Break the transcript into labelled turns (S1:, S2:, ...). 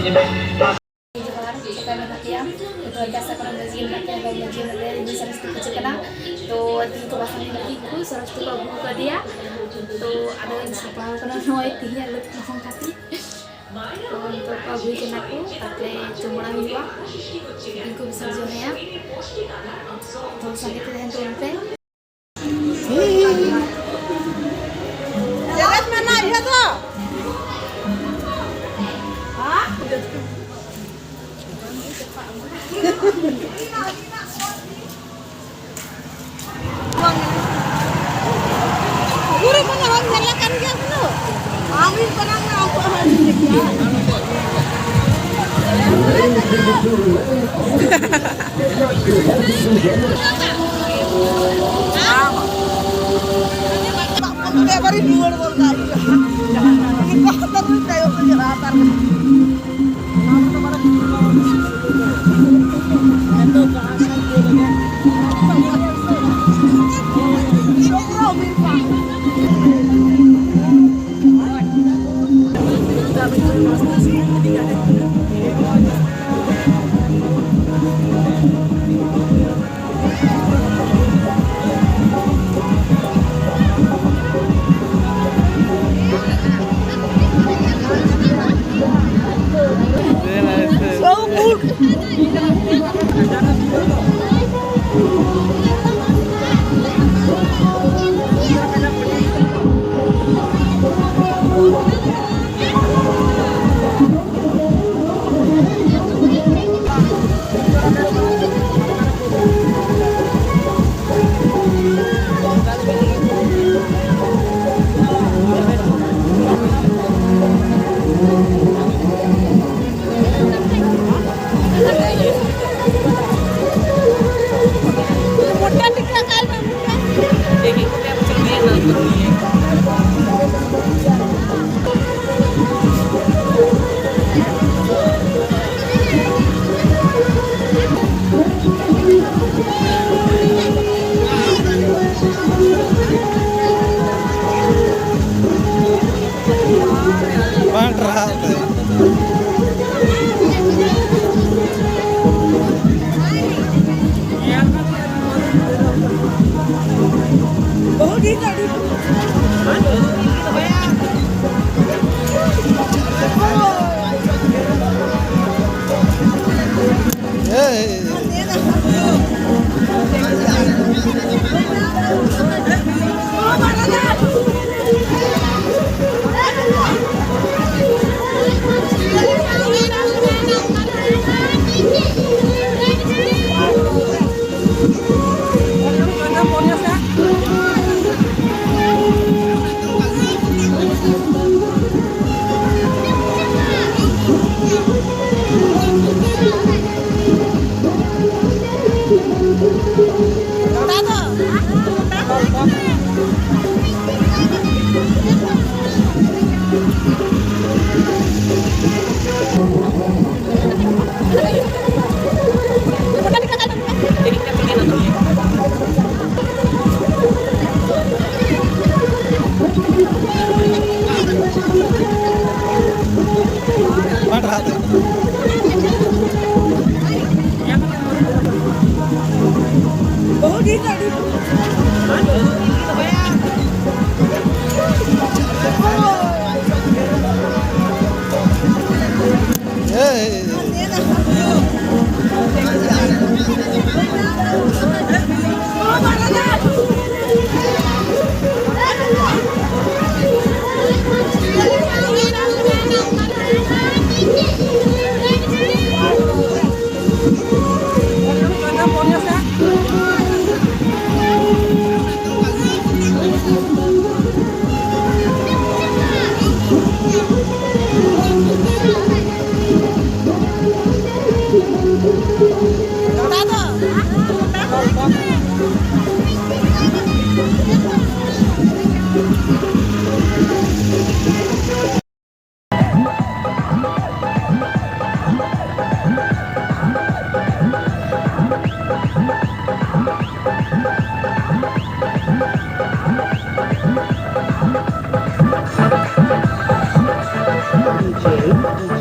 S1: जोहार ᱪᱮᱫᱠᱟ ᱢᱮᱱᱟᱜ ᱯᱮᱭᱟ ᱛᱚ ᱟᱥᱟ ᱠᱚᱨᱮ ᱢᱚᱡᱽ ᱜᱮ ᱢᱮᱱᱟᱜ ᱯᱮᱭᱟ ᱢᱚᱡᱽ ᱜᱮ ᱢᱮᱱᱟᱜ ᱯᱮᱭᱟ ᱥᱚᱨᱚᱥᱛᱤ ᱯᱩᱡᱟᱹ ᱠᱟᱱᱟ ᱛᱚ ᱛᱤᱦᱤᱧ ᱠᱚ ᱵᱟᱥᱟᱱ ᱞᱟᱹᱜᱤᱫ ᱠᱚ ᱥᱚᱨᱚᱥᱛᱤ ᱠᱚ ᱟᱹᱜᱩ ᱠᱟᱫᱮᱭᱟ ᱛᱚ ᱟᱫᱚ ᱥᱟᱯᱲᱟᱣ ᱠᱟᱱᱟ ᱱᱚᱜᱼᱚᱭ ᱛᱤᱦᱤᱧᱟᱜ ᱞᱩᱠ ᱞᱚᱥᱚᱱ ᱠᱷᱟᱹᱛᱤᱨ ᱛᱚ ᱱᱤᱛᱚᱜ ᱠᱚ ᱟᱹᱜᱩᱭ ᱠᱟᱱᱟ ᱠᱚ ᱛᱟᱨᱯᱚᱨᱮ ᱪᱩᱢᱲᱟ ᱦᱩᱭᱩᱜᱼᱟ ᱩᱱᱠᱩ ᱵᱤᱥᱚᱨᱡᱚᱱᱮᱭᱟ ᱛᱚ ᱥᱟᱸᱜᱮ ᱛᱮ ᱛᱟᱦᱮᱱ ᱛᱟᱵᱚᱱ ᱯᱮ
S2: Jangan mana ya tuh? Hah? Guru mana orang nyalakan dia dulu? Amin perang aku harus dia. Dia baru dua kali. Ini kok terus kayak penjelasan.
S3: DJ